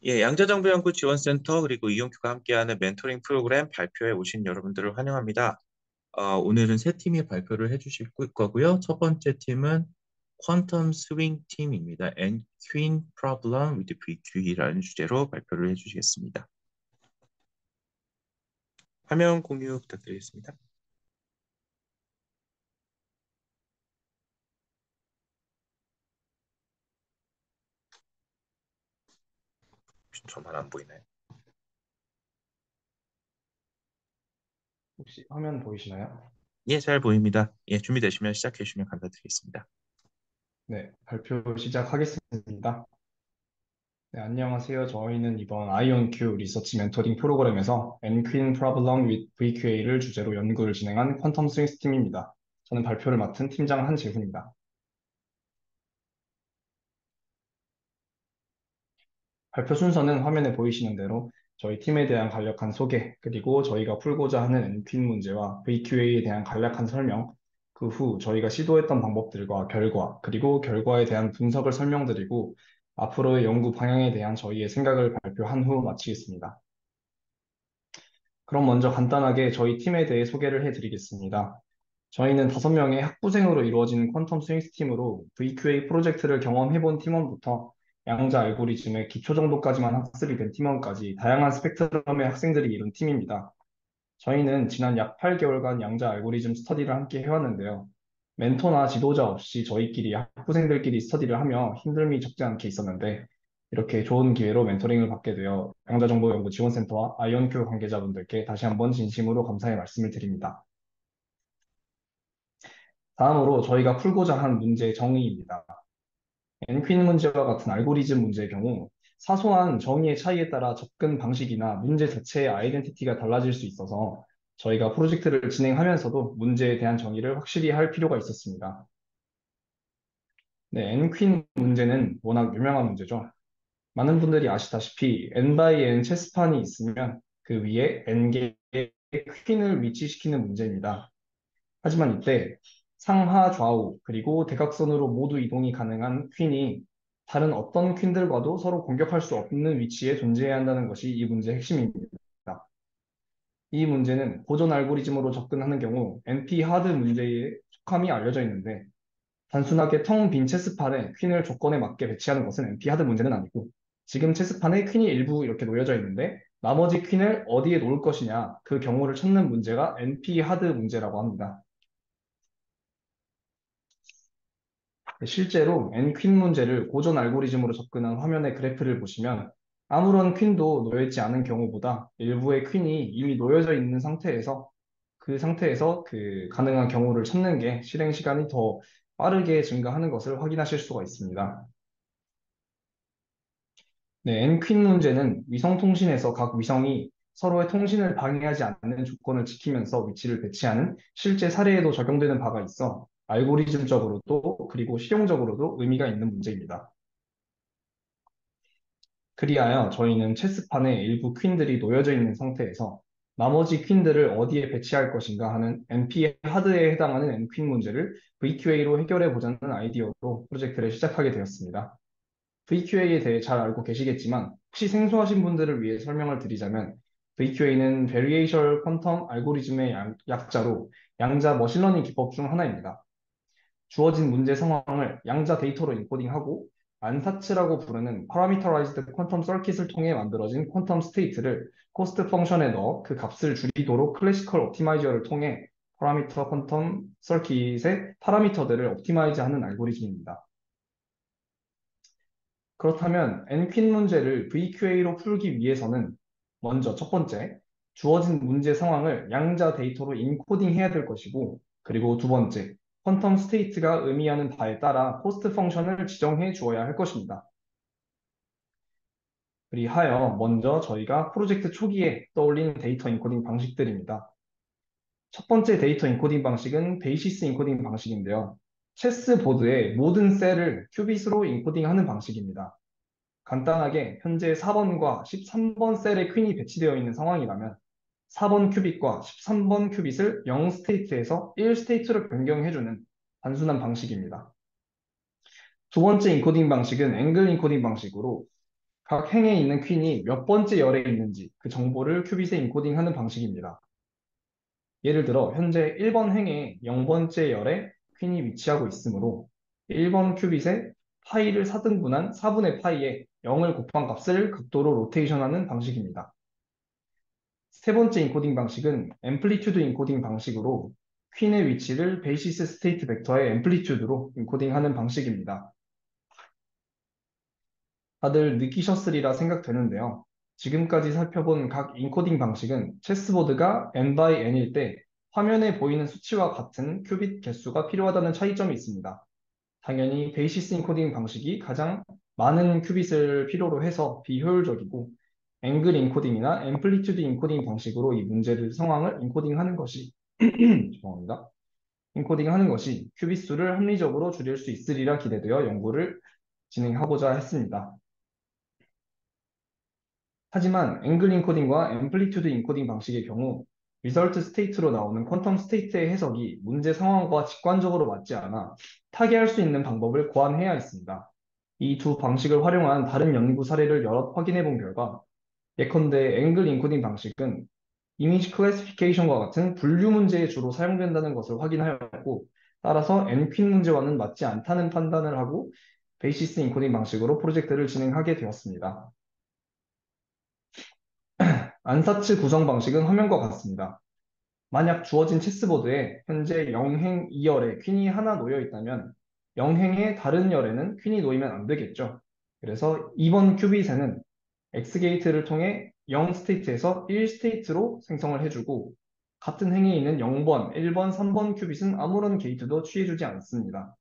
예, 양자정보연구지원센터 그리고 이용큐가 함께하는 멘토링 프로그램 발표에 오신 여러분들을 환영합니다. 오늘은 세 팀이 발표를 해주실 거고요. 첫 번째 팀은 퀀텀 스윙 팀입니다. And Queen Problem with VQE라는 주제로 발표를 해주시겠습니다. 화면 공유 부탁드리겠습니다. 저만 안 보이나요? 혹시 화면 보이시나요? 예, 잘 보입니다. 예, 준비되시면 시작해 주시면 감사드리겠습니다. 네, 발표 시작하겠습니다. 네, 안녕하세요. 저희는 이번 IonQ 리서치 멘토링 프로그램에서 Nqueen Problem with VQA를 주제로 연구를 진행한 퀀텀 스윙스 팀입니다. 저는 발표를 맡은 팀장 한재훈입니다. 발표 순서는 화면에 보이시는 대로 저희 팀에 대한 간략한 소개, 그리고 저희가 풀고자 하는 Nqueen 문제와 VQA에 대한 간략한 설명, 그 후 저희가 시도했던 방법들과 결과, 그리고 결과에 대한 분석을 설명드리고 앞으로의 연구 방향에 대한 저희의 생각을 발표한 후 마치겠습니다. 그럼 먼저 간단하게 저희 팀에 대해 소개를 해드리겠습니다. 저희는 5명의 학부생으로 이루어진 퀀텀 스윙스 팀으로 VQA 프로젝트를 경험해본 팀원부터 양자 알고리즘의 기초 정도까지만 학습이 된 팀원까지 다양한 스펙트럼의 학생들이 이룬 팀입니다. 저희는 지난 약 8개월간 양자 알고리즘 스터디를 함께 해왔는데요. 멘토나 지도자 없이 저희끼리 학부생들끼리 스터디를 하며 힘듦이 적지 않게 있었는데 이렇게 좋은 기회로 멘토링을 받게 되어 양자정보연구지원센터와 아이온큐 관계자분들께 다시 한번 진심으로 감사의 말씀을 드립니다. 다음으로 저희가 풀고자 한 문제의 정의입니다. 엔퀸 문제와 같은 알고리즘 문제의 경우 사소한 정의의 차이에 따라 접근 방식이나 문제 자체의 아이덴티티가 달라질 수 있어서 저희가 프로젝트를 진행하면서도 문제에 대한 정의를 확실히 할 필요가 있었습니다. 네, 엔퀸 문제는 워낙 유명한 문제죠. 많은 분들이 아시다시피 n by n 체스판이 있으면 그 위에 n개의 퀸을 위치시키는 문제입니다. 하지만 이때 상하 좌우 그리고 대각선으로 모두 이동이 가능한 퀸이 다른 어떤 퀸들과도 서로 공격할 수 없는 위치에 존재해야 한다는 것이 이 문제의 핵심입니다. 이 문제는 보존 알고리즘으로 접근하는 경우 NP 하드 문제에 속함이 알려져 있는데 단순하게 텅 빈 체스판에 퀸을 조건에 맞게 배치하는 것은 NP 하드 문제는 아니고 지금 체스판에 퀸이 일부 이렇게 놓여져 있는데 나머지 퀸을 어디에 놓을 것이냐 그 경우를 찾는 문제가 NP 하드 문제라고 합니다. 실제로 n퀸 문제를 고전 알고리즘으로 접근한 화면의 그래프를 보시면 아무런 퀸도 놓여있지 않은 경우보다 일부의 퀸이 이미 놓여져 있는 상태에서 그 상태에서 그 가능한 경우를 찾는 게 실행 시간이 더 빠르게 증가하는 것을 확인하실 수가 있습니다. 네, n퀸 문제는 위성통신에서 각 위성이 서로의 통신을 방해하지 않는 조건을 지키면서 위치를 배치하는 실제 사례에도 적용되는 바가 있어 알고리즘적으로도 그리고 실용적으로도 의미가 있는 문제입니다. 그리하여 저희는 체스판에 일부 퀸들이 놓여져 있는 상태에서 나머지 퀸들을 어디에 배치할 것인가 하는 NP 하드에 해당하는 n퀸 문제를 VQA로 해결해 보자는 아이디어로 프로젝트를 시작하게 되었습니다. VQA에 대해 잘 알고 계시겠지만 혹시 생소하신 분들을 위해 설명을 드리자면 VQA는 Variational Quantum Algorithm의 약자로 양자 머신러닝 기법 중 하나입니다. 주어진 문제 상황을 양자 데이터로 인코딩하고 안사츠라고 부르는 Parameterized Quantum Circuit을 통해 만들어진 퀀텀 스테이트를 코스트 펑션에 넣어 그 값을 줄이도록 클래시컬 옵티마이저를 통해 파라미터 퀀텀 서킷의 파라미터들을 옵티마이즈하는 알고리즘입니다. 그렇다면 n퀸 문제를 VQA로 풀기 위해서는 먼저 첫 번째, 주어진 문제 상황을 양자 데이터로 인코딩해야 될 것이고, 그리고 두 번째, 퀀텀 스테이트가 의미하는 바에 따라 코스트 펑션을 지정해 주어야 할 것입니다. 그리하여 먼저 저희가 프로젝트 초기에 떠올린 데이터 인코딩 방식들입니다. 첫 번째 데이터 인코딩 방식은 베이시스 인코딩 방식인데요. 체스 보드의 모든 셀을 큐빗으로 인코딩하는 방식입니다. 간단하게 현재 4번과 13번 셀에 퀸이 배치되어 있는 상황이라면 4번 큐빗과 13번 큐빗을 0 스테이트에서 1 스테이트로 변경해주는 단순한 방식입니다. 두 번째 인코딩 방식은 앵글 인코딩 방식으로 각 행에 있는 퀸이 몇 번째 열에 있는지 그 정보를 큐빗에 인코딩하는 방식입니다. 예를 들어 현재 1번 행에 0번째 열에 퀸이 위치하고 있으므로 1번 큐빗에 파이를 4등분한 4분의 파이에 0을 곱한 값을 극도로 로테이션하는 방식입니다. 세 번째 인코딩 방식은 앰플리튜드 인코딩 방식으로 퀸의 위치를 베이시스 스테이트 벡터의 앰플리튜드로 인코딩하는 방식입니다. 다들 느끼셨으리라 생각되는데요. 지금까지 살펴본 각 인코딩 방식은 체스보드가 n by n일 때 화면에 보이는 수치와 같은 큐빗 개수가 필요하다는 차이점이 있습니다. 당연히 베이시스 인코딩 방식이 가장 많은 큐빗을 필요로 해서 비효율적이고 앵글 인코딩이나 앰플리튜드 인코딩 방식으로 이 문제를 상황을 인코딩하는 것이 죄송합니다. 인코딩하는 것이 큐빗 수를 합리적으로 줄일 수 있으리라 기대되어 연구를 진행하고자 했습니다. 하지만 앵글 인코딩과 앰플리튜드 인코딩 방식의 경우 리설트 스테이트로 나오는 퀀텀 스테이트의 해석이 문제 상황과 직관적으로 맞지 않아 타개할 수 있는 방법을 고안해야 했습니다. 이 두 방식을 활용한 다른 연구 사례를 여러 확인해 본 결과 예컨대 앵글 인코딩 방식은 이미지 클래시피케이션과 같은 분류 문제에 주로 사용된다는 것을 확인하였고 따라서 엔퀸 문제와는 맞지 않다는 판단을 하고 베이시스 인코딩 방식으로 프로젝트를 진행하게 되었습니다. 안사츠 구성 방식은 화면과 같습니다. 만약 주어진 체스보드에 현재 0행 2열에 퀸이 하나 놓여 있다면 0행의 다른 열에는 퀸이 놓이면 안 되겠죠. 그래서 2번 큐빗에는 X게이트를 통해 0 스테이트에서 1 스테이트로 생성을 해주고 같은 행에 있는 0번, 1번, 3번 큐빗은 아무런 게이트도 취해주지 않습니다.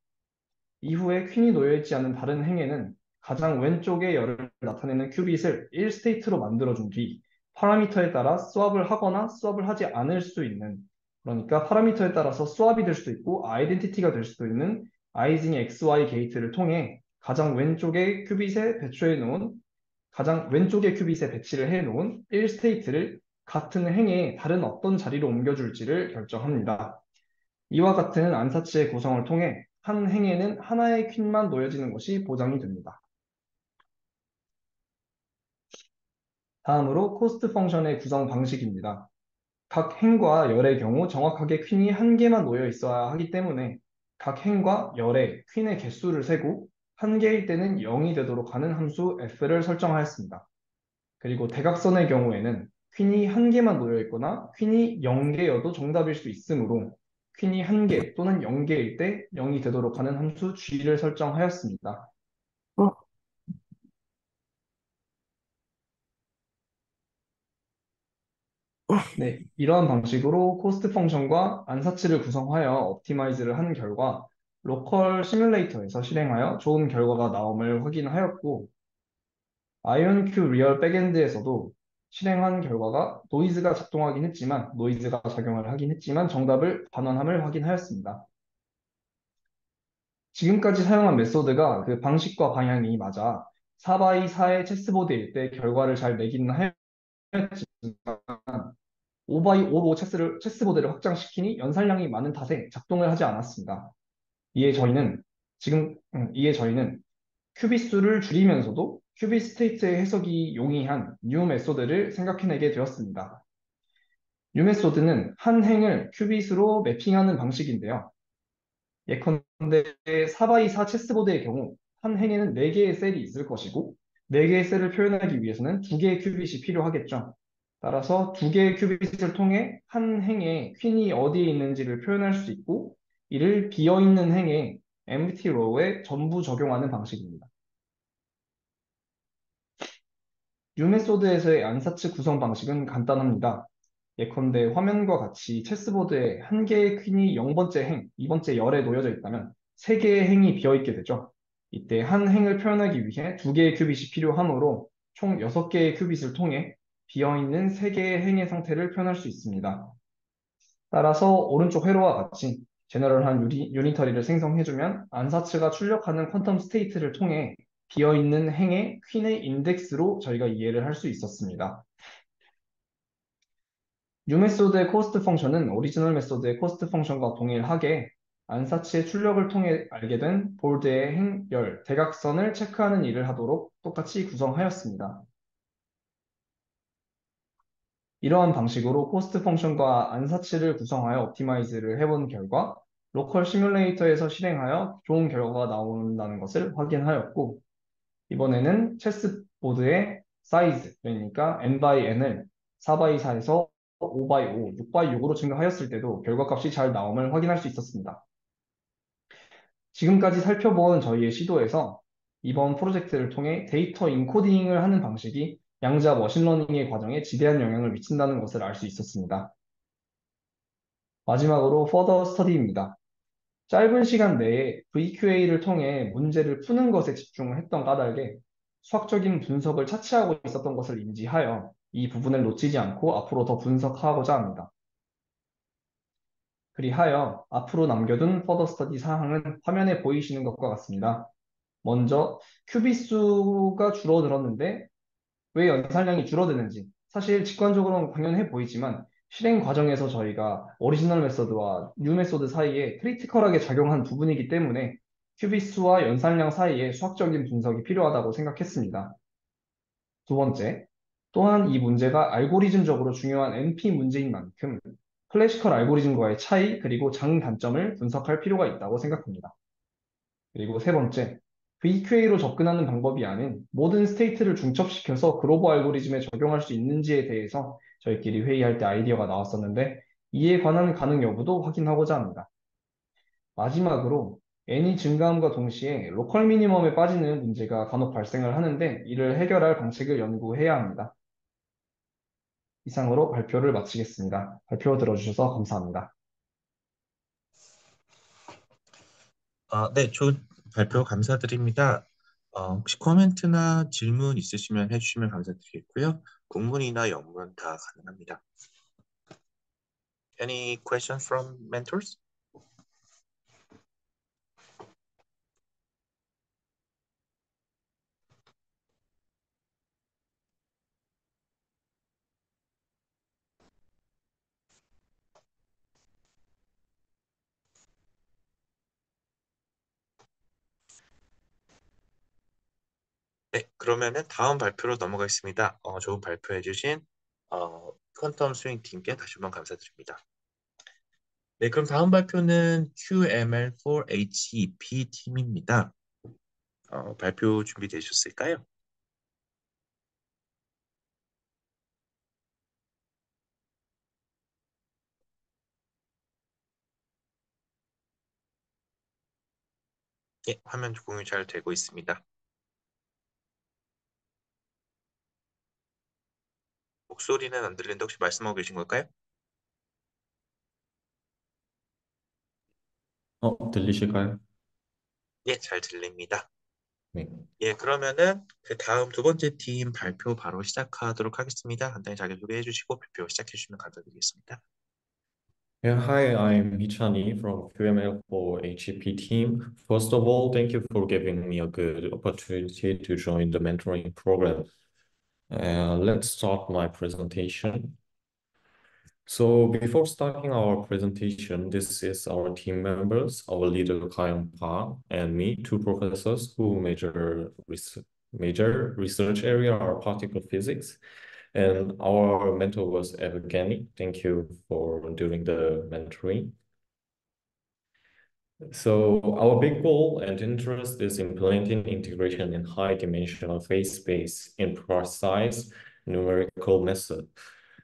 이후에 퀸이 놓여있지 않은 다른 행에는 가장 왼쪽의 열을 나타내는 큐빗을 1 스테이트로 만들어준 뒤 파라미터에 따라 스왑을 하거나 스왑을 하지 않을 수 있는 그러니까 파라미터에 따라서 스왑이 될 수도 있고 아이덴티티가 될 수도 있는 아이징 XY 게이트를 통해 가장 왼쪽의 큐빗에 배치해 놓은 가장 왼쪽의 큐빗에 배치를 해 놓은 1 스테이트를 같은 행에 다른 어떤 자리로 옮겨줄지를 결정합니다. 이와 같은 안사치의 구성을 통해 한 행에는 하나의 퀸만 놓여지는 것이 보장이 됩니다. 다음으로 코스트 펑션의 구성 방식입니다. 각 행과 열의 경우 정확하게 퀸이 한 개만 놓여 있어야 하기 때문에 각 행과 열의 퀸의 개수를 세고 한 개일 때는 0이 되도록 하는 함수 f를 설정하였습니다. 그리고 대각선의 경우에는 퀸이 한 개만 놓여 있거나 퀸이 0개여도 정답일 수 있으므로 퀸이 한 개 또는 0개일 때 0이 되도록 하는 함수 g를 설정하였습니다. 네, 이러한 방식으로 코스트 펑션과 안사치를 구성하여 옵티마이즈를 한 결과 로컬 시뮬레이터에서 실행하여 좋은 결과가 나옴을 확인하였고 IonQ 리얼 백엔드에서도 실행한 결과가 노이즈가 작동하긴 했지만 노이즈가 작용을 하긴 했지만 정답을 반환함을 확인하였습니다. 지금까지 사용한 메소드가 그 방식과 방향이 맞아 4x4의 체스보드일 때 결과를 잘 내기는 하였지만 5x5로 체스보드를 확장시키니 연산량이 많은 탓에 작동을 하지 않았습니다. 이에 저희는 이에 저희는 큐빗 수를 줄이면서도 큐빗 스테이트의 해석이 용이한 뉴 메소드를 생각해내게 되었습니다. 뉴 메소드는 한 행을 큐빗으로 매핑하는 방식인데요. 예컨대 4x4 체스보드의 경우 한 행에는 4개의 셀이 있을 것이고 4개의 셀을 표현하기 위해서는 2개의 큐빗이 필요하겠죠. 따라서 2개의 큐빗을 통해 한 행에 퀸이 어디에 있는지를 표현할 수 있고 이를 비어있는 행에 empty row에 전부 적용하는 방식입니다. 뉴메소드에서의 안사치 구성 방식은 간단합니다. 예컨대 화면과 같이 체스보드에 한 개의 퀸이 0번째 행, 2번째 열에 놓여져 있다면 3개의 행이 비어있게 되죠. 이때 한 행을 표현하기 위해 2개의 큐빗이 필요하므로 총 6개의 큐빗을 통해 비어있는 3개의 행의 상태를 표현할 수 있습니다. 따라서 오른쪽 회로와 같이 제너럴한 유니터리를 생성해주면 안사츠가 출력하는 퀀텀 스테이트를 통해 비어있는 행의 퀸의 인덱스로 저희가 이해를 할 수 있었습니다. 뉴 메소드의 코스트 펑션은 오리지널 메소드의 코스트 펑션과 동일하게 안사치의 출력을 통해 알게 된 볼드의 행열, 대각선을 체크하는 일을 하도록 똑같이 구성하였습니다. 이러한 방식으로 코스트 펑션과 안사치를 구성하여 옵티마이즈를 해본 결과 로컬 시뮬레이터에서 실행하여 좋은 결과가 나온다는 것을 확인하였고, 이번에는 체스보드의 사이즈, 그러니까 n by n을 4 by 4에서 5 by 5, 6 by 6으로 증가하였을 때도 결과값이 잘 나옴을 확인할 수 있었습니다. 지금까지 살펴본 저희의 시도에서 이번 프로젝트를 통해 데이터 인코딩을 하는 방식이 양자 머신러닝의 과정에 지대한 영향을 미친다는 것을 알 수 있었습니다. 마지막으로 further study입니다. 짧은 시간 내에 VQA를 통해 문제를 푸는 것에 집중했던 까닭에 수학적인 분석을 차치하고 있었던 것을 인지하여 이 부분을 놓치지 않고 앞으로 더 분석하고자 합니다. 그리하여 앞으로 남겨둔 further study 사항은 화면에 보이시는 것과 같습니다. 먼저 큐빗 수가 줄어들었는데 왜 연산량이 줄어드는지, 사실 직관적으로는 당연해 보이지만 실행 과정에서 저희가 오리지널 메소드와 뉴 메소드 사이에 크리티컬하게 작용한 부분이기 때문에 큐빗 수와 연산량 사이에 수학적인 분석이 필요하다고 생각했습니다. 두 번째, 또한 이 문제가 알고리즘적으로 중요한 NP 문제인 만큼 클래시컬 알고리즘과의 차이 그리고 장단점을 분석할 필요가 있다고 생각합니다. 그리고 세 번째, VQA로 접근하는 방법이 아닌 모든 스테이트를 중첩시켜서 그로버 알고리즘에 적용할 수 있는지에 대해서 저희끼리 회의할 때 아이디어가 나왔었는데 이에 관한 가능 여부도 확인하고자 합니다. 마지막으로 n이 증가함과 동시에 로컬 미니멈에 빠지는 문제가 간혹 발생을 하는데 이를 해결할 방식을 연구해야 합니다. 이상으로 발표를 마치겠습니다. 발표 들어주셔서 감사합니다. 네, 좋은 발표 감사드립니다. 혹시 코멘트나 질문 있으시면 해주시면 감사드리겠고요. 국문이나 영문 다 가능합니다. Any questions from mentors? 네, 그러면은 다음 발표로 넘어가겠습니다. 좋은 발표해주신 퀀텀 스윙 팀께 다시 한번 감사드립니다. 네, 그럼 다음 발표는 QML4HEP 팀입니다. 발표 준비되셨을까요? 예, 화면 공유 잘 되고 있습니다. 목소리는 안 들리는데 혹시 말씀하고 계신 걸까요? 들리실까요? 예, 잘 들립니다. 네. 예, 그러면은 그 다음 두 번째 팀 발표 바로 시작하도록 하겠습니다. 간단히 자기소개해 주시고 발표 시작해 주시면 감사드리겠습니다. Yeah, hi, I'm Michani from QML for HEP team. First of all, thank you for giving me a good opportunity to join the mentoring program. Let's start my presentation. So before starting our presentation, this is our team members, our leader Kayan Pa, and me, two professors who major research area are particle physics. And our mentor was Evgeny. Thank you for doing the mentoring. So our big goal and interest is implementing integration in high-dimensional phase space in precise numerical method.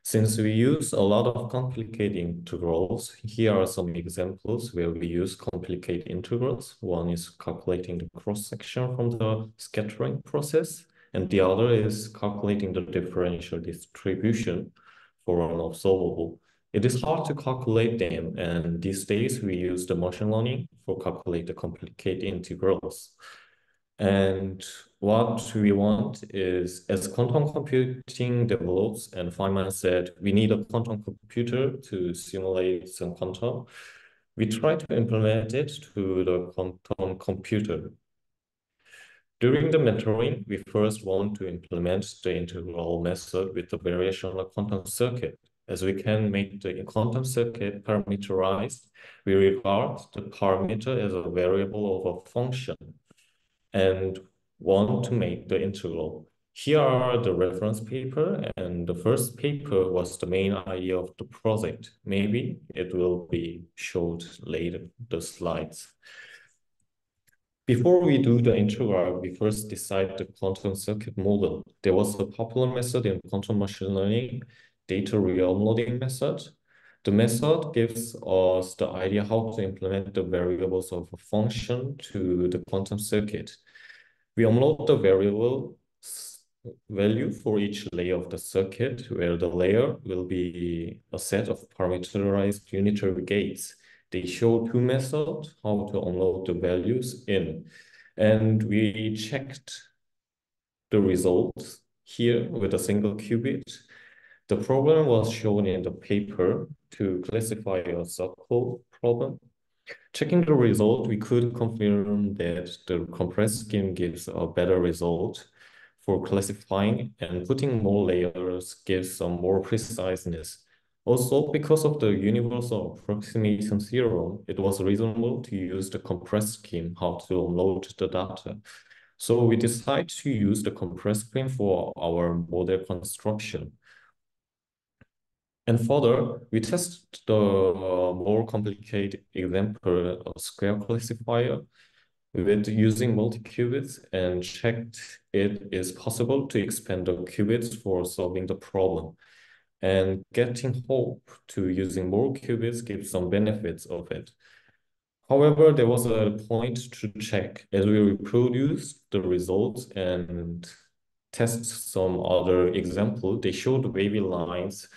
Since we use a lot of complicated integrals, here are some examples where we use complicated integrals. One is calculating the cross-section from the scattering process, and the other is calculating the differential distribution for an observable. It is hard to calculate them, and these days we use the machine learning for calculate the complicated integrals. And what we want is, as quantum computing develops, and Feynman said, we need a quantum computer to simulate some quantum. We try to implement it to the quantum computer. During the mentoring, we first want to implement the integral method with the variational quantum circuit. As we can make the quantum circuit parameterized, we regard the parameter as a variable of a function and want to make the integral. Here are the reference paper, and the first paper was the main idea of the project. Maybe it will be showed later, the slides. Before we do the integral, we first decide the quantum circuit model. There was a popular method in quantum machine learning, data re-uploading method. The method gives us the idea how to implement the variables of a function to the quantum circuit. We upload the variable value for each layer of the circuit, where the layer will be a set of parameterized unitary gates. They show two methods how to unload the values in. And we checked the results here with a single qubit. The program was shown in the paper to classify a subcode problem. Checking the result, we could confirm that the compressed scheme gives a better result for classifying, and putting more layers gives some more preciseness. Also, because of the universal approximation theorem, it was reasonable to use the compressed scheme how to unload the data. So we decided to use the compressed scheme for our model construction. And further, we test the more complicated example of square classifier with using multi-qubits and checked it is possible to expand the qubits for solving the problem. And getting hope to using more qubits gives some benefits of it. However, there was a point to check as we reproduced the results and test some other example. They showed wavy lines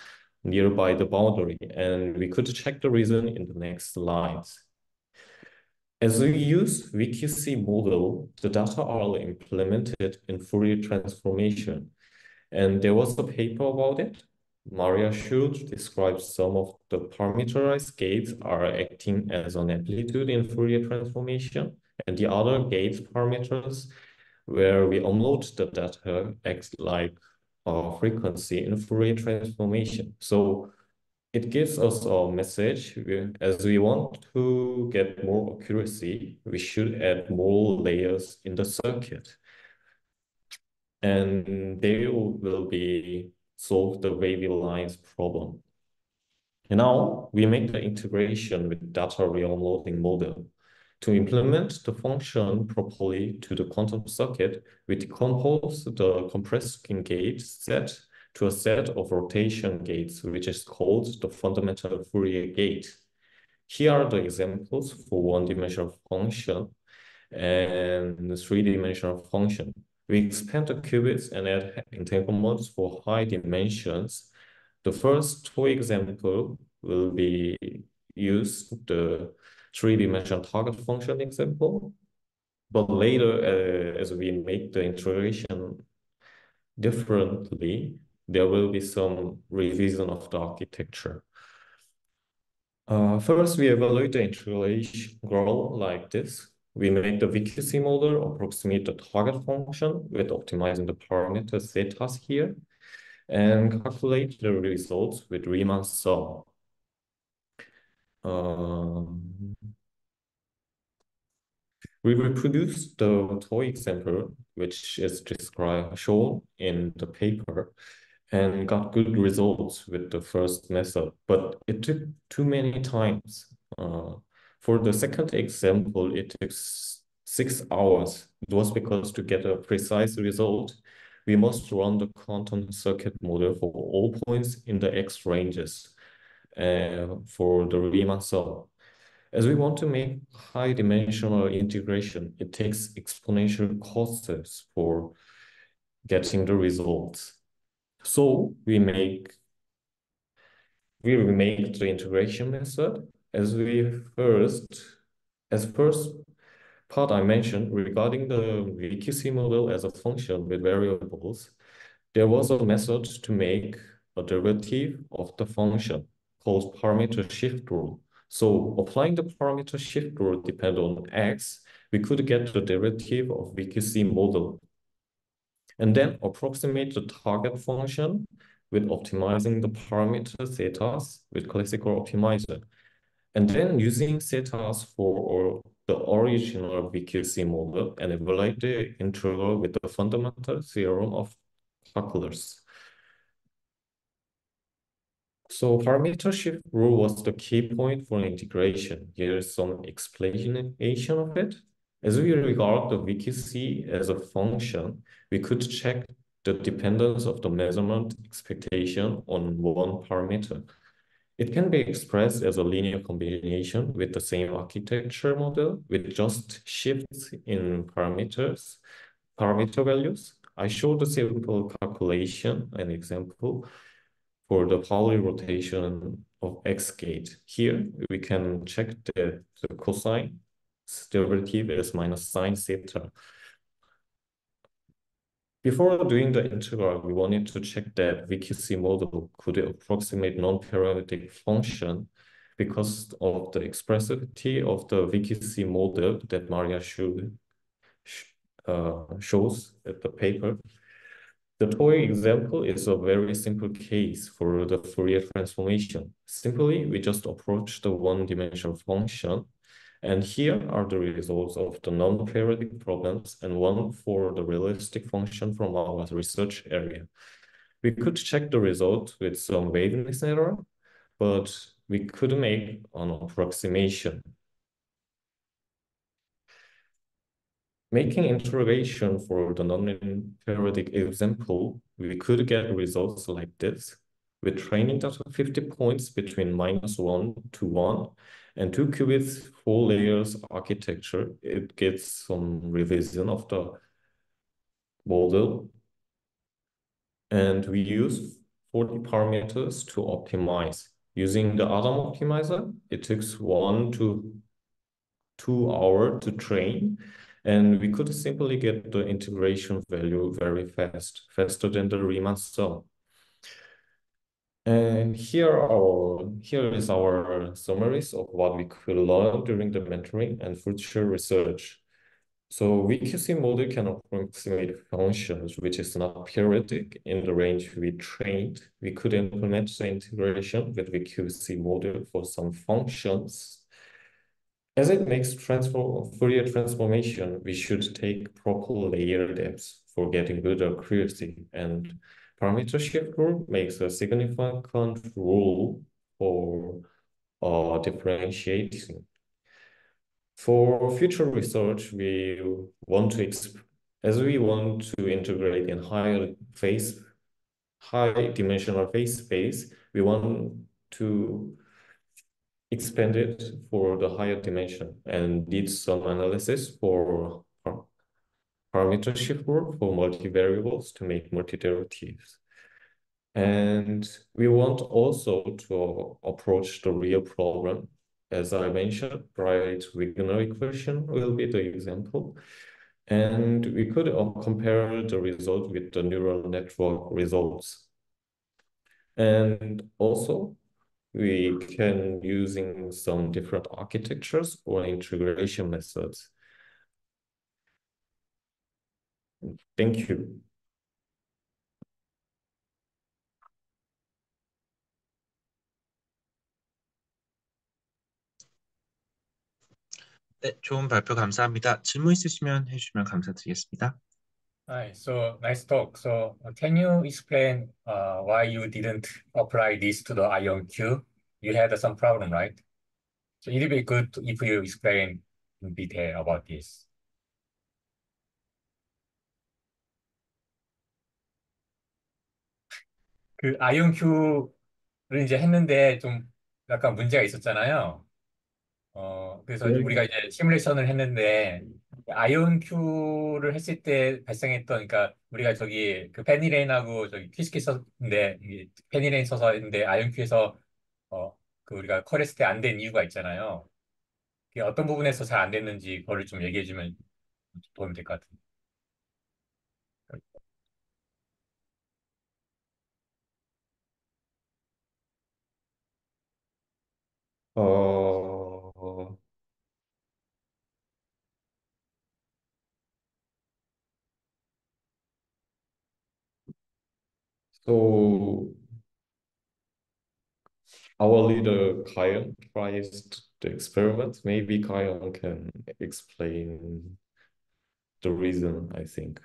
nearby the boundary, and we could check the reason in the next slides. As we use VQC model, the data are implemented in Fourier transformation, and there was a paper about it. Maria Schultz describes some of the parameterized gates are acting as an amplitude in Fourier transformation, and the other gate parameters where we unload the data acts like a frequency in Fourier transformation. So it gives us a message. As we want to get more accuracy, we should add more layers in the circuit. And they will be solve the wavy lines problem. And now we make the integration with data re-unloading model. To implement the function properly to the quantum circuit, we decompose the compressed gate set to a set of rotation gates, which is called the fundamental Fourier gate. Here are the examples for one-dimensional function and three-dimensional function. We expand the qubits and add entanglements for high dimensions. The first two examples will be use the three-dimensional target function example, but later, as we make the integration differently, there will be some revision of the architecture. First, we evaluate the integral like this. We make the VQC model approximate the target function with optimizing the parameters theta here, and calculate the results with Riemann sum. We reproduce the toy example, which is shown in the paper, and got good results with the first method, but it took too many times. For the second example, it took 6 hours. It was because to get a precise result, we must run the quantum circuit model for all points in the X ranges for the Riemann sum. As we want to make high-dimensional integration, it takes exponential costs for getting the results. So we make the integration method as first part I mentioned regarding the VQC model as a function with variables. There was a method to make a derivative of the function called parameter shift rule. So applying the parameter shift rule depend on x, we could get the derivative of VQC model and then approximate the target function with optimizing the parameter zetas with classical optimizer, and then using zetas for the original VQC model and evaluate the integral with the fundamental theorem of calculus. So parameter shift rule was the key point for integration. Here is some explanation of it. As we regard the VQC as a function, we could check the dependence of the measurement expectation on one parameter. It can be expressed as a linear combination with the same architecture model with just shifts in parameter values. I showed a simple calculation, an example for the Pauli rotation of x gate. Here we can check the cosine derivative is minus sine theta. Before doing the integral, we wanted to check that VQC model could approximate non-periodic function because of the expressivity of the VQC model that Maria shows at the paper. The toy example is a very simple case for the Fourier transformation. Simply, we just approach the one-dimensional function, and here are the results of the non-periodic problems and one for the realistic function from our research area. We could check the result with some wavelength error, but we could make an approximation. Making interrogation for the non-periodic example, we could get results like this. With training data 50 points between -1 to 1 and 2 qubits 4 layers architecture, it gets some revision of the model. And we use 40 parameters to optimize. Using the Adam optimizer, it takes 1 to 2 hours to train. And we could simply get the integration value very fast, faster than the Riemann sum. And here is our summaries of what we could learn during the mentoring and future research. So VQC model can approximate functions which is not periodic in the range we trained. We could implement the integration with VQC model for some functions. As it makes Fourier transformation, we should take proper layer depths for getting good accuracy, and parameter shift rule makes a significant rule for differentiating. For future research, as we want to integrate in high dimensional phase space, we want to expand it for the higher dimension and did some analysis for parameter shift rule for multivariables to make multiderivatives. And we want also to approach the real problem. As I mentioned, Bright-Wigner equation will be the example. And we could compare the result with the neural network results. And also, we can using some different architectures or integration methods. Thank you. 네, 좋은 발표 감사합니다. 질문 있으시면 해주시면 감사드리겠습니다. Hi, so nice talk. So can you explain why you didn't apply this to the IonQ? You had some problem, right? So it'll be good if you explain in detail about this. 그 IonQ를 이제 했는데 좀 약간 문제가 있었잖아요. 그래서 네. 우리가 이제 시뮬레이션을 했는데 IonQ를 했을 때 발생했던, 그러니까 우리가 저기 그 페니레인하고 저기 퀴즈키 썼는데 페니레인 써서 했는데 IonQ에서 그 우리가 컬했을 때 안 된 이유가 있잖아요. 그게 어떤 부분에서 잘 안 됐는지 그거를 좀 얘기해주면 도움이 될 것 같은데. Uh, so our leader Kayan tries the experiment. Maybe Kayan can explain the reason, I think.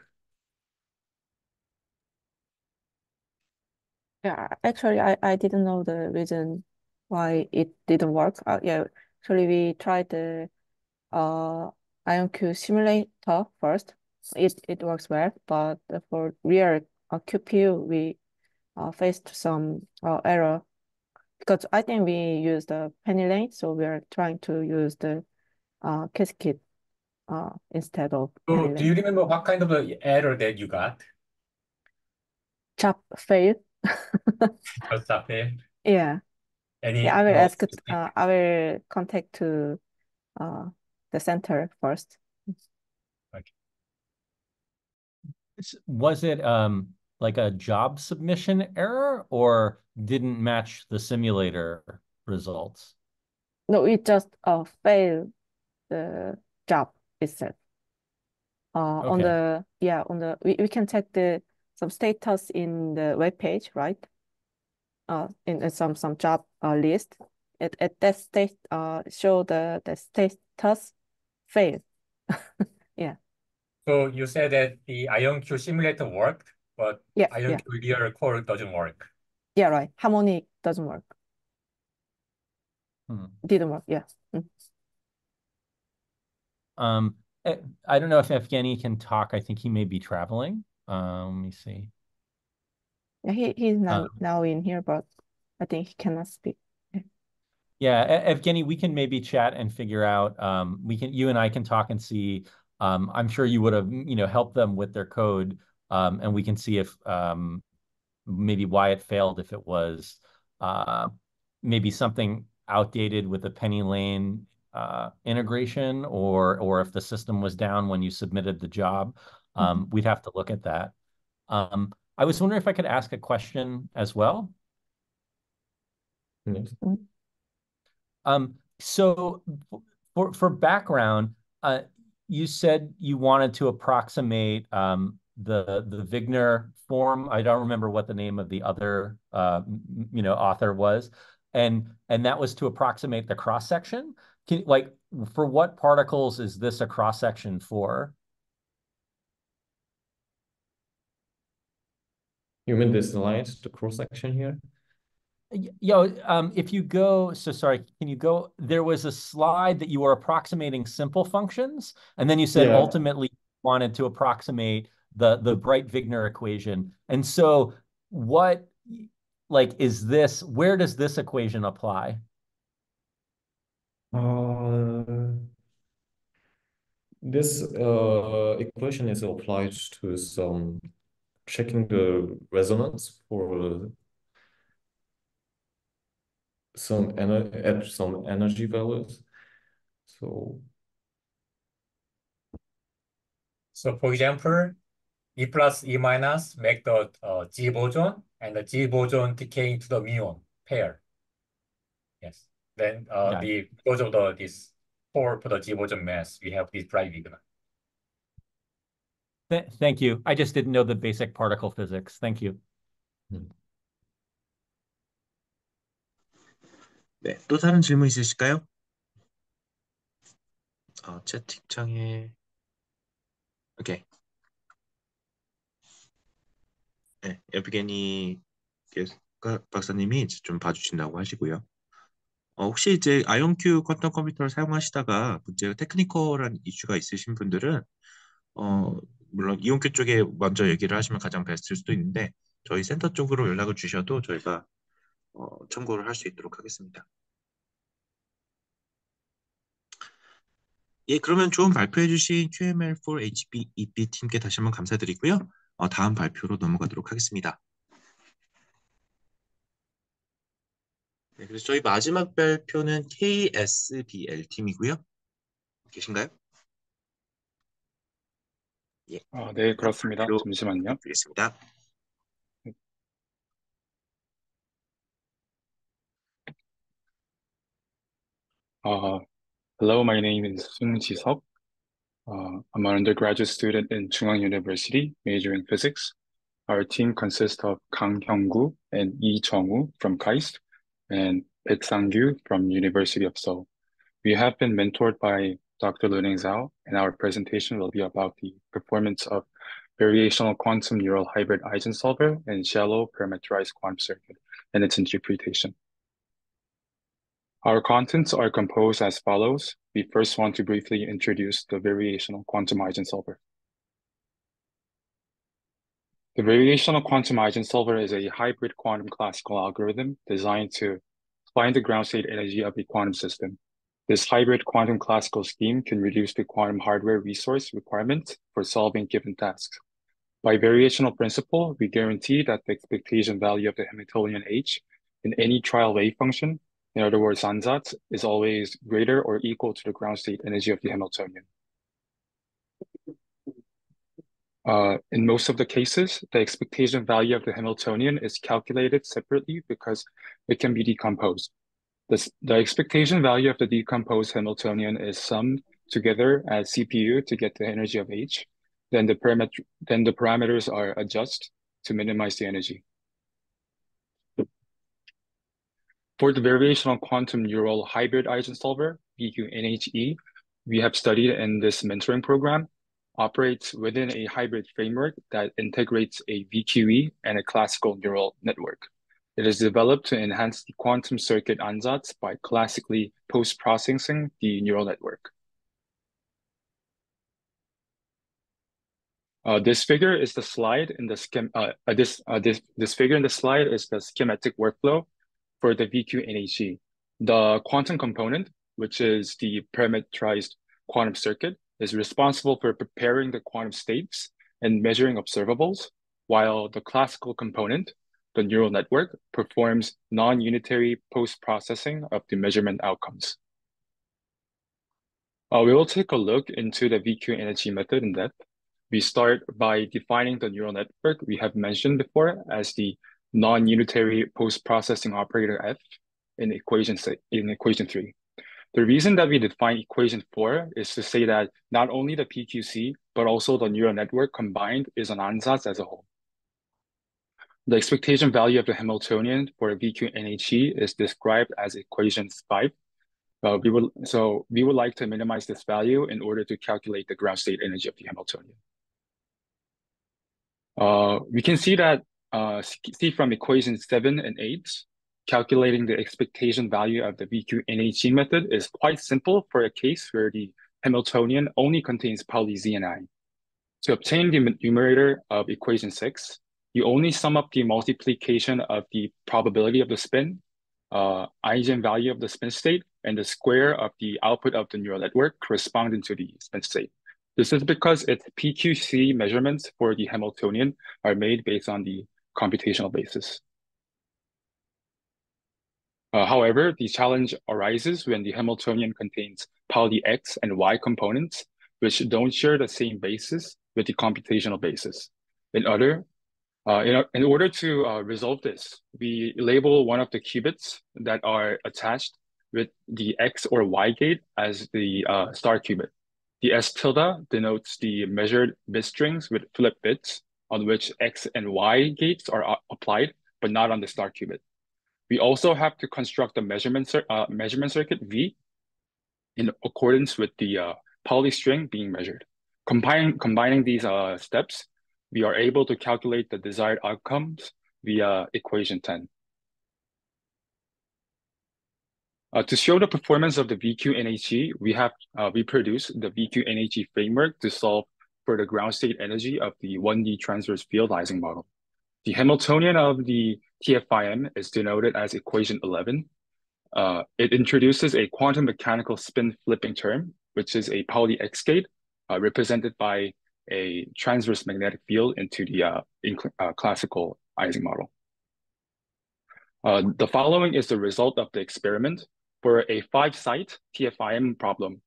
Yeah, actually, I didn't know the reason why it didn't work. Yeah, actually, we tried the IonQ simulator first. It works well, but for real QPU, we faced some error because I think we used the penny lane, so we are trying to use the cascade instead of penny So do you lane. remember what kind of a error that you got? Chop failed. Just fail? Yeah. Yeah, Any I will more ask. specific? I will contact to uh, the center first. Okay. Was it like a job submission error or didn't match the simulator results? No, we just failed the job itself. On Okay. the we can check the some status in the web page, right? In some job list. At that state show the status failed. Yeah. So you said that the IonQ simulator worked, but Yeah. IonQ real core doesn't work. Yeah, right. Harmonic doesn't work. Didn't work. Yeah. Um, I don't know if Evgeny can talk. I think he may be traveling. Let me see. Yeah, he's now in here, but I think he cannot speak. Yeah, Evgeny, we can maybe chat and figure out. You and I can talk and see. I'm sure you would have, helped them with their code, and we can see if maybe why it failed, if it was maybe something outdated with the penny lane integration, or if the system was down when you submitted the job. We'd have to look at that. I was wondering if I could ask a question as well. Yes. So for background, you said you wanted to approximate the Wigner form. I don't remember what the name of the other author was, and that was to approximate the cross section. For what particles is this a cross section for? You mean this line, the cross section here? If you go, so sorry, can you go? There was a slide that you were approximating simple functions, and then you said ultimately you wanted to approximate the Bright-Wigner equation. And so what, is this, where does this equation apply? This equation is applied to some checking the resonance for some energy values. So for example, E plus E minus make the G boson, and the G boson decaying to the muon pair. Yes. Then because of this 4 for the G boson mass, we have this Bright-Wigner. Thank you. I just didn't know the basic particle physics. Thank you. 네, 또 다른 질문 있으실까요? 채팅창에 오케이. 네, 에브게니 박사님이 좀 봐주신다고 하시고요. 혹시 이제 아이온큐 퀀텀 컴퓨터를 사용하시다가 문제가 테크니컬한 이슈가 있으신 분들은 물론 이온큐 쪽에 먼저 얘기를 하시면 가장 베스트일 수도 있는데 저희 센터 쪽으로 연락을 주셔도 저희가 참고를 할 수 있도록 하겠습니다. 예, 그러면 좋은 발표해 주신 QML4HBEB 팀께 다시 한번 감사드리고요. 다음 발표로 넘어가도록 하겠습니다. 네, 그래서 저희 마지막 발표는 KSBL 팀이고요. 계신가요? 예. 네, 그렇습니다. 발표 잠시만요. 드리겠습니다. Hello, my name is Sung Ji-seok. I'm an undergraduate student in Chungang University, majoring physics. Our team consists of Kang Hyung-gu and Lee Jung-woo from KAIST, and Sang-gyu from University of Seoul. We have been mentored by Dr. Luneng Zhao, and our presentation will be about the performance of variational quantum neural hybrid eigensolver and shallow parameterized quantum circuit and its interpretation. Our contents are composed as follows. We first want to briefly introduce the variational quantum eigensolver. The variational quantum eigensolver is a hybrid quantum classical algorithm designed to find the ground state energy of a quantum system. This hybrid quantum classical scheme can reduce the quantum hardware resource requirement for solving given tasks. By variational principle, we guarantee that the expectation value of the Hamiltonian H in any trial wave function, in other words, ansatz, is always greater or equal to the ground state energy of the Hamiltonian. In most of the cases, the expectation value of the Hamiltonian is calculated separately because it can be decomposed. The expectation value of the decomposed Hamiltonian is summed together as CPU to get the energy of H. Then the parameters are adjusted to minimize the energy. For the variational quantum neural hybrid eigensolver, VQNHE, we have studied in this mentoring program, operates within a hybrid framework that integrates a VQE and a classical neural network. It is developed to enhance the quantum circuit ansatz by classically post-processing the neural network. This figure is the slide in the this figure in the slide is the schematic workflow for the VQNHE. The quantum component, which is the parameterized quantum circuit, is responsible for preparing the quantum states and measuring observables, while the classical component, the neural network, performs non-unitary post-processing of the measurement outcomes. We will take a look into the VQNHE method in depth. We start by defining the neural network we have mentioned before as the non-unitary post-processing operator F in equation 3. The reason that we define equation 4 is to say that not only the PQC, but also the neural network combined is an ansatz as a whole. The expectation value of the Hamiltonian for VQNHE is described as equation 5. We would like to minimize this value in order to calculate the ground state energy of the Hamiltonian. We can see that from equations 7 and 8, calculating the expectation value of the VQNHE method is quite simple for a case where the Hamiltonian only contains Pauli Z and I. To obtain the numerator of equation 6, you only sum up the multiplication of the probability of the spin, eigenvalue of the spin state, and the square of the output of the neural network corresponding to the spin state. This is because its PQC measurements for the Hamiltonian are made based on the computational basis. However, the challenge arises when the Hamiltonian contains Pauli X and Y components, which don't share the same basis with the computational basis. In order to resolve this, we label one of the qubits that are attached with the X or Y gate as the star qubit. The S tilde denotes the measured bit strings with flip bits on which X and Y gates are applied, but not on the star qubit. We also have to construct a measurement circuit V in accordance with the Pauli string being measured. Combining these steps, we are able to calculate the desired outcomes via equation 10. To show the performance of the VQNHE, we have reproduced the VQNHE framework to solve for the ground state energy of the 1D transverse field Ising model. The Hamiltonian of the TFIM is denoted as equation 11. It introduces a quantum mechanical spin flipping term, which is a Pauli X gate represented by a transverse magnetic field into the classical Ising model. The following is the result of the experiment. For a 5-site TFIM problem,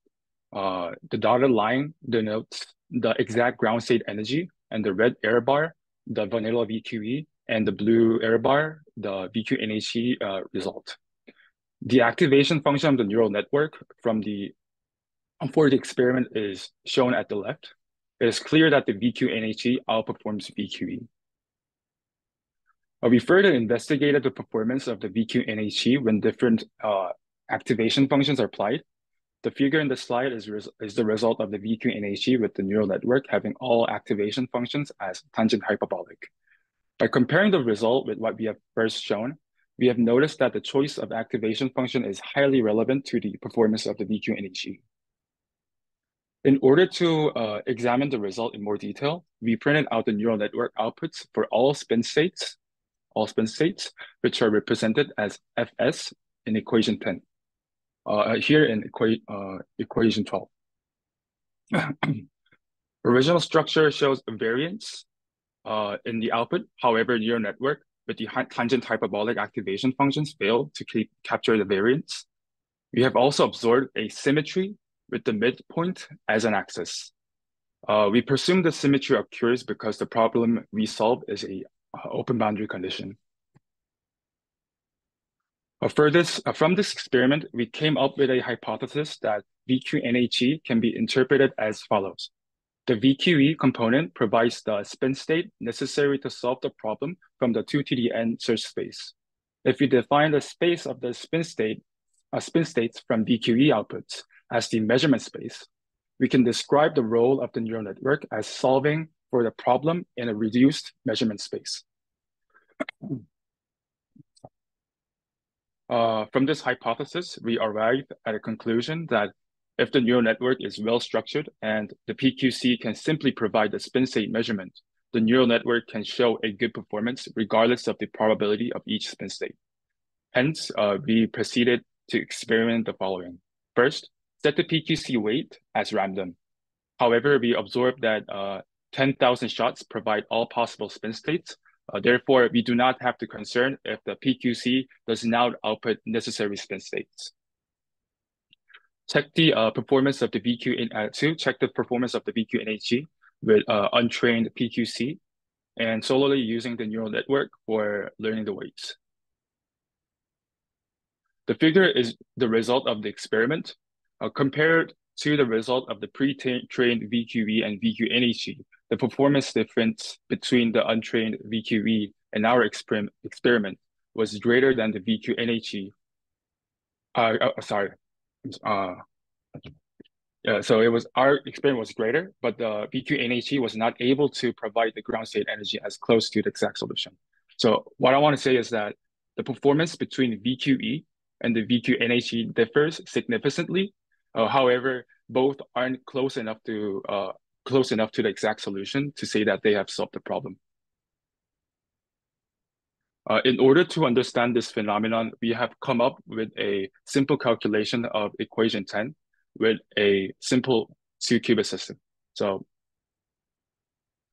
the dotted line denotes the exact ground state energy, and the red error bar, the vanilla VQE, and the blue error bar, the VQNHE result. The activation function of the neural network for the experiment is shown at the left. It is clear that the VQNHE outperforms VQE. We further investigated the performance of the VQ-NHE when different activation functions are applied. The figure in the slide is the result of the VQ-NHE with the neural network having all activation functions as tangent hyperbolic. By comparing the result with what we have first shown, we have noticed that the choice of activation function is highly relevant to the performance of the VQ-NHE. In order to examine the result in more detail, we printed out the neural network outputs for all spin states, which are represented as Fs in equation 10. Here in equation 12. Original structure shows a variance in the output. However, neural network with the tangent hyperbolic activation functions fail to capture the variance. We have also observed a symmetry with the midpoint as an axis. We presume the symmetry occurs because the problem we solve is a open boundary condition. From this experiment, we came up with a hypothesis that VQ-NHE can be interpreted as follows. The VQE component provides the spin state necessary to solve the problem from the 2 to the n search space. If we define the space of the spin states from VQE outputs as the measurement space, we can describe the role of the neural network as solving for the problem in a reduced measurement space. From this hypothesis, we arrived at a conclusion that if the neural network is well structured and the PQC can simply provide the spin state measurement, the neural network can show a good performance regardless of the probability of each spin state. Hence, we proceeded to experiment the following. First, set the PQC weight as random. However, we observed that 10,000 shots provide all possible spin states. Therefore, we do not have to concern if the PQC does not output necessary spin states. Check the performance of the VQ-NHE with untrained PQC and solely using the neural network for learning the weights. The figure is the result of the experiment. Compared to the result of the pre-trained VQE and VQ-NHE, the performance difference between the untrained VQE and our experiment was greater than the VQ-NHE. So our experiment was greater, but the VQ-NHE was not able to provide the ground state energy as close to the exact solution. So what I want to say is that the performance between VQE and the VQ-NHE differs significantly. However, both aren't close enough to the exact solution to say that they have solved the problem. In order to understand this phenomenon, we have come up with a simple calculation of equation 10 with a simple 2-qubit system. So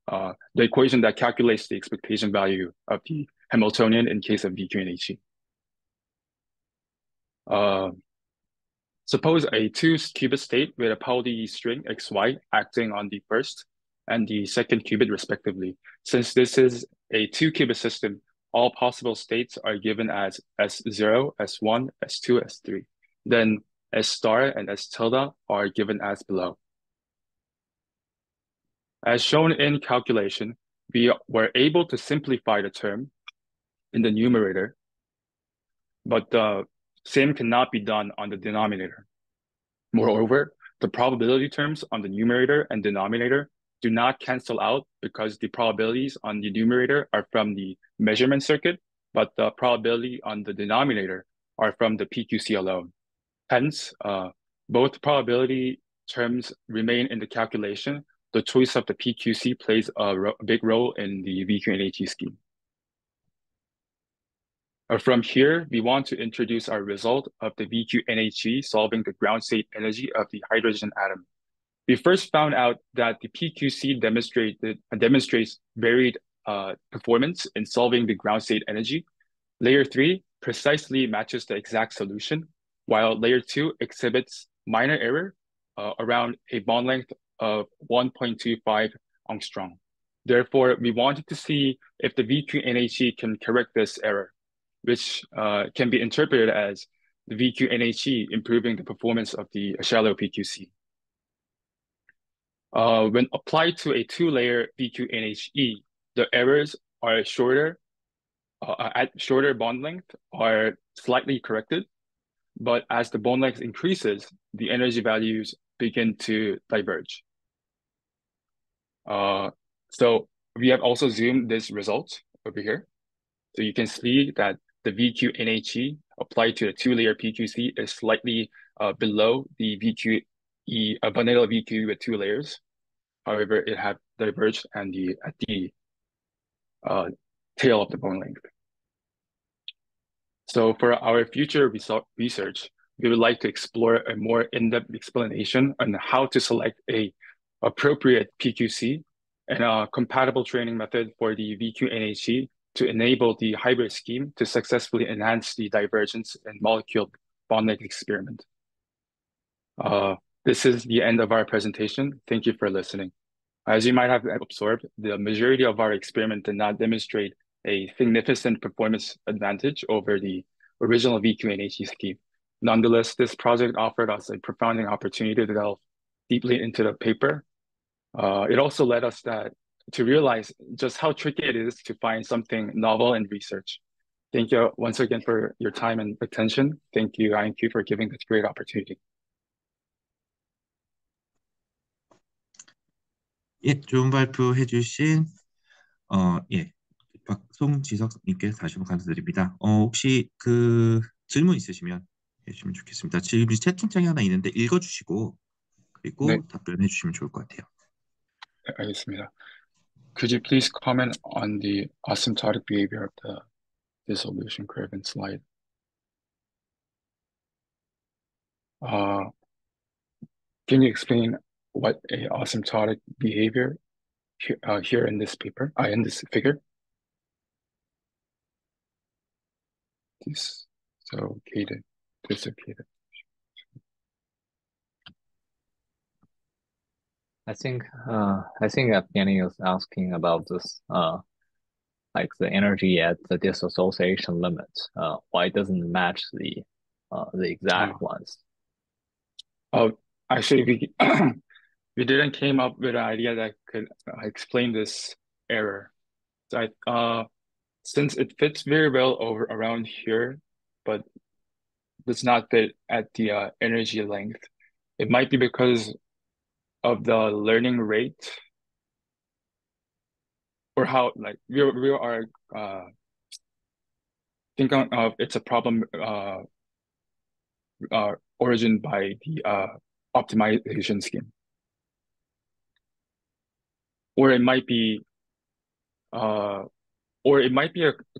the equation that calculates the expectation value of the Hamiltonian in case of VQ-NHE. Suppose a 2-qubit state with a Pauli string xy acting on the first and the second qubit respectively. Since this is a 2-qubit system, all possible states are given as S0, S1, S2, S3. Then S star and S tilde are given as below. As shown in calculation, we were able to simplify the term in the numerator, but the same cannot be done on the denominator. Moreover, the probability terms on the numerator and denominator do not cancel out because the probabilities on the numerator are from the measurement circuit, but the probability on the denominator are from the PQC alone. Hence, both probability terms remain in the calculation. The choice of the PQC plays a big role in the VQ-NHE scheme. From here, we want to introduce our result of the VQ-NHE solving the ground state energy of the hydrogen atom. We first found out that the PQC demonstrates varied performance in solving the ground state energy. Layer 3 precisely matches the exact solution, while layer 2 exhibits minor error around a bond length of 1.25 angstrom. Therefore, we wanted to see if the VQ-NHE can correct this error, which can be interpreted as the VQ-NHE improving the performance of the shallow PQC. When applied to a 2-layer VQ-NHE, the errors are shorter at shorter bond length are slightly corrected, but as the bond length increases, the energy values begin to diverge. So we have also zoomed this result over here. So you can see that the VQ NHE applied to the two-layer PQC is slightly below the VQE, vanilla VQ with two layers. However, it had diverged at the tail of the bone length. So for our future research, we would like to explore a more in-depth explanation on how to select a appropriate PQC and a compatible training method for the VQ-NHE to enable the hybrid scheme to successfully enhance the divergence in molecule bond length experiment. This is the end of our presentation. Thank you for listening. As you might have observed, the majority of our experiment did not demonstrate a significant performance advantage over the original VQ-NHE scheme. Nonetheless, this project offered us a profound opportunity to delve deeply into the paper. It also led us to realize just how tricky it is to find something novel in research. Thank you once again for your time and attention. Thank you, IonQ, for giving this great opportunity. 예, 좋은 발표 해주신 예, 송지석님께 다시 한번 감사드립니다. 혹시 그 질문 있으시면 해주시면 좋겠습니다. 지금 채팅창에 하나 있는데 읽어주시고 그리고 네. 답변해 주시면 좋을 것 같아요. 네, 알겠습니다. Could you please comment on the asymptotic behavior of the dissolution curve in slide? Can you explain what a asymptotic behavior here in this paper, in this figure? Dissociated. I think Evgeny is asking about this, like the energy at the dissociation limit. Why it doesn't match the exact ones? Actually, we didn't came up with an idea that could explain this error. So since it fits very well around here, but does not fit at the energy length, it might be because of the learning rate, or how like we are thinking of it's a problem origined by the optimization scheme, or it might be a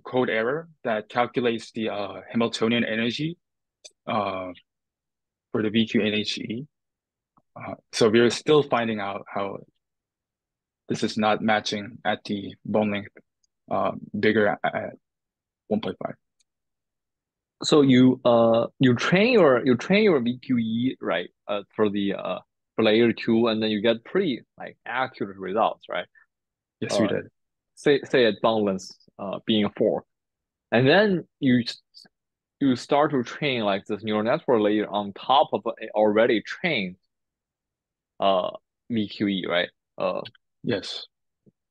code error that calculates the Hamiltonian energy for the VQ-NHE. So we're still finding out how this is not matching at the bone length bigger at 1.5. So you train your VQE, right, for layer 2, and then you get pretty like accurate results, right? Yes, we did. Say at bond length being 4, and then you start to train like this neural network layer on top of an already trained VQE, right? Yes.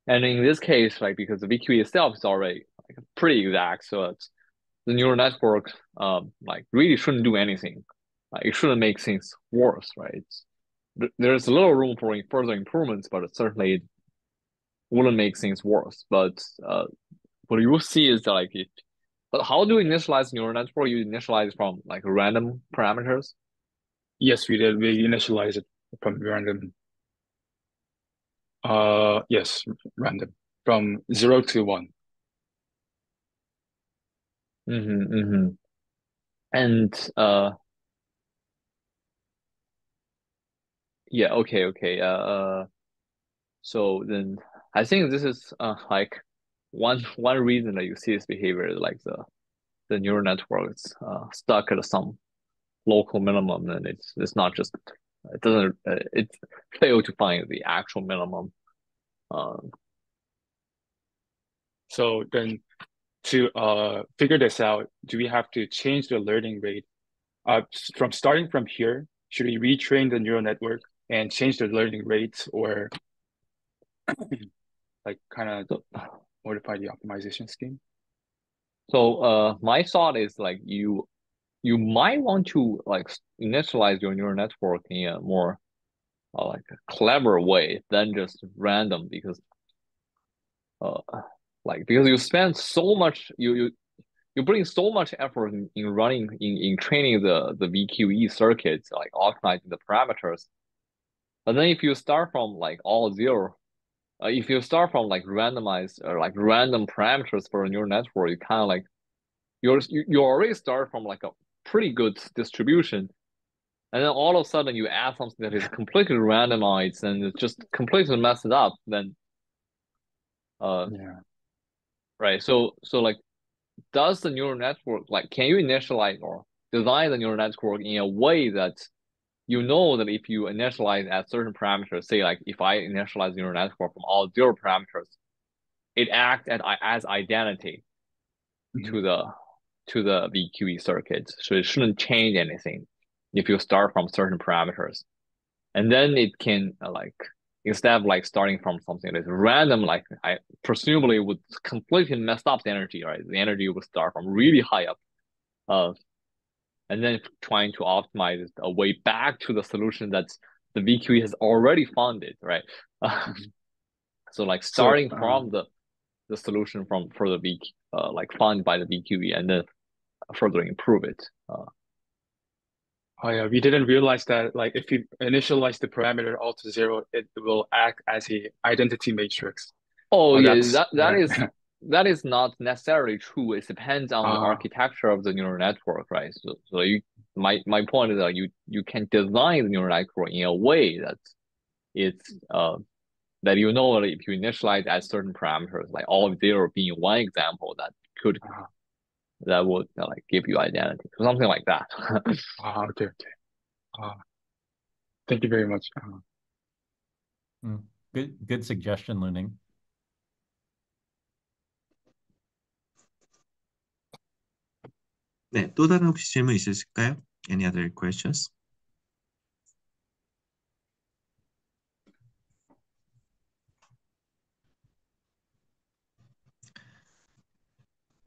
And in this case, like because the VQE itself is already like pretty exact, so the neural network like really shouldn't do anything. Like it shouldn't make things worse, right? There's a little room for further improvements, but it certainly wouldn't make things worse. But what you will see is that like but how do you initialize neural network? You initialize from like random parameters? Yes, we did. We initialized it from random. Yes, random from 0 to 1. And yeah, okay. So then I think this is like one reason that you see this behavior is like the neural network is stuck at some local minimum, and it's not just it doesn't it failed to find the actual minimum. So then to figure this out, do we have to change the learning rate? From starting from here, should we retrain the neural network and change the learning rates, or like kind of modify the optimization scheme? So my thought is like you might want to like initialize your neural network in a more like a clever way than just random because uh because you spend so much you bring so much effort in running in training the VQE circuits, like optimizing the parameters. But then if you start from like all zero, if you start from like randomized or like random parameters for a neural network, you kind of like you already start from like a pretty good distribution, and then all of a sudden you add something that is completely randomized and it just completely messes it up. Then Yeah. right, so like does the neural network like can you initialize or design the neural network in a way that you know that if you initialize at certain parameters, say like if I initialize the neural network from all zero parameters, it acts as identity to the VQE circuit, so it shouldn't change anything if you start from certain parameters, and then it can like instead of like starting from something that's random, like I presumably would completely mess up the energy, right? The energy would start from really high up, and then trying to optimize a way back to the solution that the VQE has already founded, right? So like starting from the solution for the like found by the VQE and then further improve it. Oh yeah, we didn't realize that like if you initialize the parameter all to zero, it will act as a identity matrix. Oh Oh, yeah, that's that is not necessarily true. It depends on the uh, architecture of the neural network, right? So my point is that you can design the neural network in a way that it's that you know that if you initialize at certain parameters, like all of zero being one example, that would like give you identity, something like that. okay. Thank you very much. Good suggestion, Luning. 네, 또 다른 혹시 질문 있으실까요? Any other questions?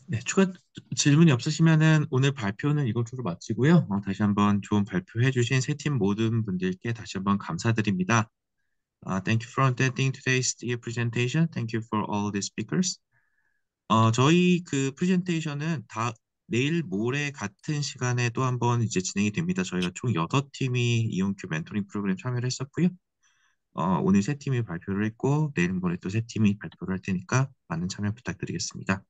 네, 추가 질문이 없으시면은 오늘 발표는 이것으로 마치고요. 다시 한번 좋은 발표해 주신 세 팀 모든 분들께 다시 한번 감사드립니다. Thank you for attending today's presentation. Thank you for all the speakers. 저희 그 프레젠테이션은 내일 모레 같은 시간에 또 한번 이제 진행이 됩니다. 저희가 총 6팀이 이온큐 멘토링 프로그램 참여를 했었고요. 오늘 3팀이 발표를 했고 내일 모레 또 3팀이 발표를 할 테니까 많은 참여 부탁드리겠습니다.